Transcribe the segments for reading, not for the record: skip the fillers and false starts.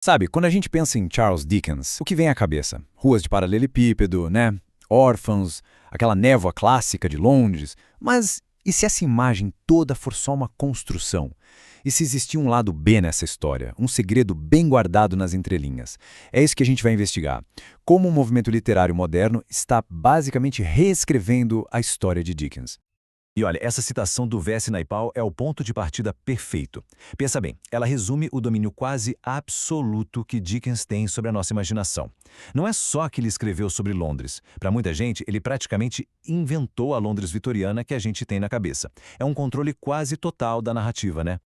Sabe, quando a gente pensa em Charles Dickens, o que vem à cabeça? Ruas de paralelepípedo, né? Órfãos, aquela névoa clássica de Londres. Mas e se essa imagem toda for só uma construção? E se existir um lado B nessa história, um segredo bem guardado nas entrelinhas? É isso que a gente vai investigar. Como o movimento literário moderno está basicamente reescrevendo a história de Dickens. E olha, essa citação do V.S. Naipaul é o ponto de partida perfeito. Pensa bem, ela resume o domínio quase absoluto que Dickens tem sobre a nossa imaginação. Não é só que ele escreveu sobre Londres. Para muita gente, ele praticamente inventou a Londres vitoriana que a gente tem na cabeça. É um controle quase total da narrativa, né?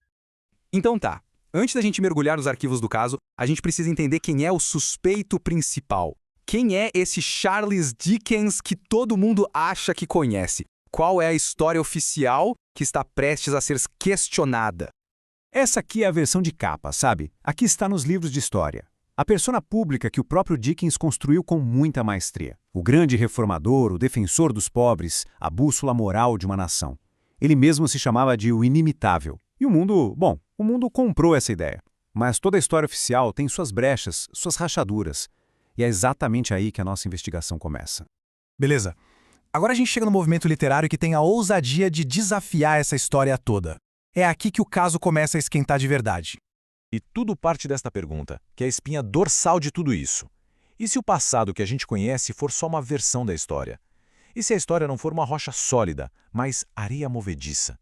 Então tá, antes da gente mergulhar nos arquivos do caso, a gente precisa entender quem é o suspeito principal. Quem é esse Charles Dickens que todo mundo acha que conhece? Qual é a história oficial que está prestes a ser questionada? Essa aqui é a versão de capa, sabe? Aqui está nos livros de história. A persona pública que o próprio Dickens construiu com muita maestria. O grande reformador, o defensor dos pobres, a bússola moral de uma nação. Ele mesmo se chamava de o inimitável. E o mundo, bom, o mundo comprou essa ideia. Mas toda a história oficial tem suas brechas, suas rachaduras. E é exatamente aí que a nossa investigação começa. Beleza. Agora a gente chega no movimento literário que tem a ousadia de desafiar essa história toda. É aqui que o caso começa a esquentar de verdade. E tudo parte desta pergunta, que é a espinha dorsal de tudo isso. E se o passado que a gente conhece for só uma versão da história? E se a história não for uma rocha sólida, mas areia movediça?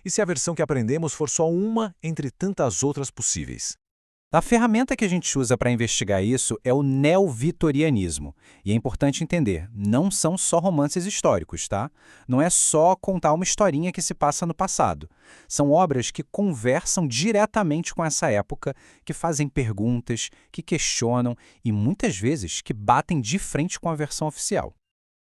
E se a versão que aprendemos for só uma entre tantas outras possíveis? A ferramenta que a gente usa para investigar isso é o neovitorianismo. E é importante entender, não são só romances históricos, tá? Não é só contar uma historinha que se passa no passado. São obras que conversam diretamente com essa época, que fazem perguntas, que questionam e muitas vezes que batem de frente com a versão oficial.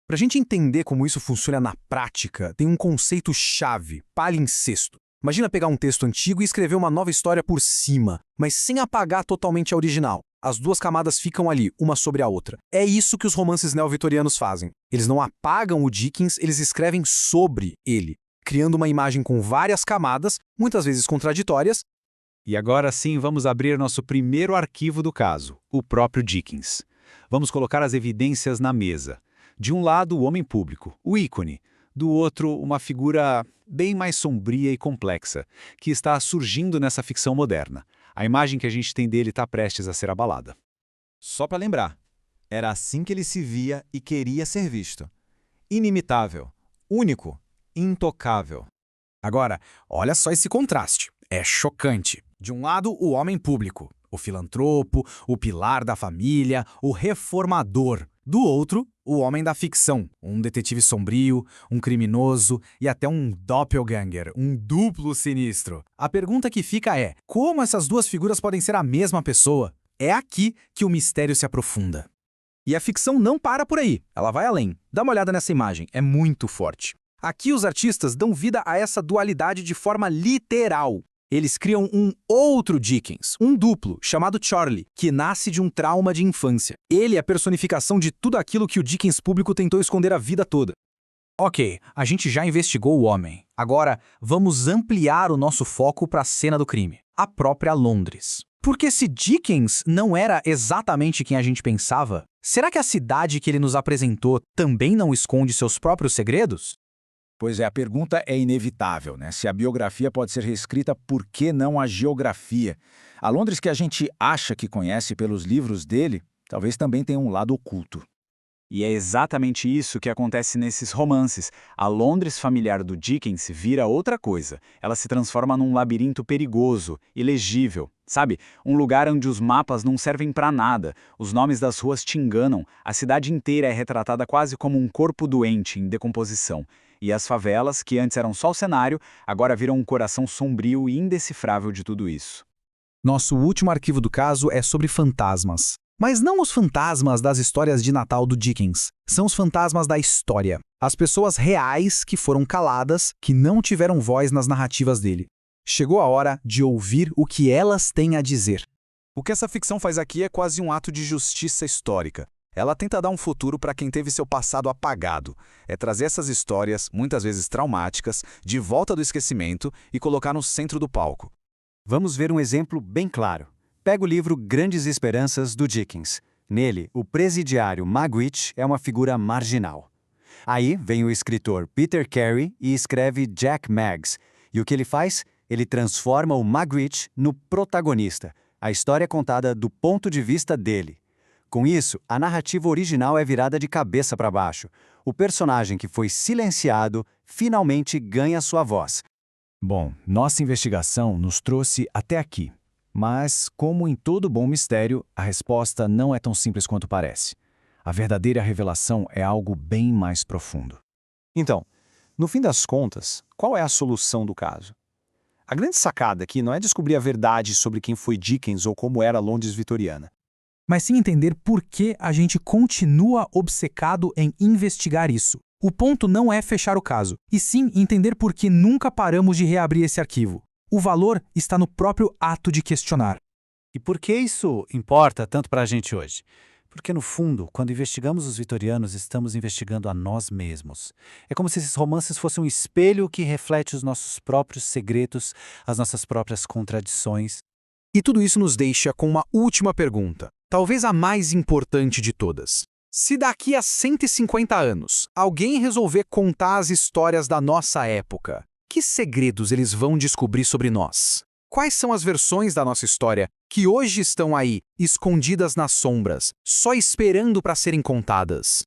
Para a gente entender como isso funciona na prática, tem um conceito-chave, palincesto. Imagina pegar um texto antigo e escrever uma nova história por cima, mas sem apagar totalmente a original. As duas camadas ficam ali, uma sobre a outra. É isso que os romances neovitorianos fazem. Eles não apagam o Dickens, eles escrevem sobre ele, criando uma imagem com várias camadas, muitas vezes contraditórias. E agora sim vamos abrir nosso primeiro arquivo do caso, o próprio Dickens. Vamos colocar as evidências na mesa. De um lado, o homem público, o ícone. Do outro, uma figura bem mais sombria e complexa, que está surgindo nessa ficção moderna. A imagem que a gente tem dele está prestes a ser abalada. Só para lembrar, era assim que ele se via e queria ser visto. Inimitável, único, intocável. Agora, olha só esse contraste. É chocante. De um lado, o homem público, o filantropo, o pilar da família, o reformador. Do outro, o homem da ficção, um detetive sombrio, um criminoso e até um doppelganger, um duplo sinistro. A pergunta que fica é, como essas duas figuras podem ser a mesma pessoa? É aqui que o mistério se aprofunda. E a ficção não para por aí, ela vai além. Dá uma olhada nessa imagem, é muito forte. Aqui os artistas dão vida a essa dualidade de forma literal. Eles criam um outro Dickens, um duplo, chamado Charlie, que nasce de um trauma de infância. Ele é a personificação de tudo aquilo que o Dickens público tentou esconder a vida toda. Ok, a gente já investigou o homem. Agora, vamos ampliar o nosso foco para a cena do crime, a própria Londres. Porque se Dickens não era exatamente quem a gente pensava, será que a cidade que ele nos apresentou também não esconde seus próprios segredos? Pois é, a pergunta é inevitável, né? Se a biografia pode ser reescrita, por que não a geografia? A Londres que a gente acha que conhece pelos livros dele, talvez também tenha um lado oculto. E é exatamente isso que acontece nesses romances. A Londres familiar do Dickens vira outra coisa. Ela se transforma num labirinto perigoso, ilegível. Sabe? Um lugar onde os mapas não servem para nada, os nomes das ruas te enganam, a cidade inteira é retratada quase como um corpo doente em decomposição. E as favelas, que antes eram só o cenário, agora viram um coração sombrio e indecifrável de tudo isso. Nosso último arquivo do caso é sobre fantasmas. Mas não os fantasmas das histórias de Natal do Dickens. São os fantasmas da história. As pessoas reais que foram caladas, que não tiveram voz nas narrativas dele. Chegou a hora de ouvir o que elas têm a dizer. O que essa ficção faz aqui é quase um ato de justiça histórica. Ela tenta dar um futuro para quem teve seu passado apagado. É trazer essas histórias, muitas vezes traumáticas, de volta do esquecimento e colocar no centro do palco. Vamos ver um exemplo bem claro. Pega o livro Grandes Esperanças, do Dickens. Nele, o presidiário Magwitch é uma figura marginal. Aí vem o escritor Peter Carey e escreve Jack Maggs. E o que ele faz? Ele transforma o Magwitch no protagonista. A história é contada do ponto de vista dele. Com isso, a narrativa original é virada de cabeça para baixo. O personagem que foi silenciado finalmente ganha sua voz. Bom, nossa investigação nos trouxe até aqui. Mas, como em todo bom mistério, a resposta não é tão simples quanto parece. A verdadeira revelação é algo bem mais profundo. Então, no fim das contas, qual é a solução do caso? A grande sacada aqui não é descobrir a verdade sobre quem foi Dickens ou como era Londres vitoriana. Mas sim entender por que a gente continua obcecado em investigar isso. O ponto não é fechar o caso, e sim entender por que nunca paramos de reabrir esse arquivo. O valor está no próprio ato de questionar. E por que isso importa tanto para a gente hoje? Porque, no fundo, quando investigamos os vitorianos, estamos investigando a nós mesmos. É como se esses romances fossem um espelho que reflete os nossos próprios segredos, as nossas próprias contradições. E tudo isso nos deixa com uma última pergunta, talvez a mais importante de todas. Se daqui a 150 anos alguém resolver contar as histórias da nossa época, que segredos eles vão descobrir sobre nós? Quais são as versões da nossa história que hoje estão aí, escondidas nas sombras, só esperando para serem contadas?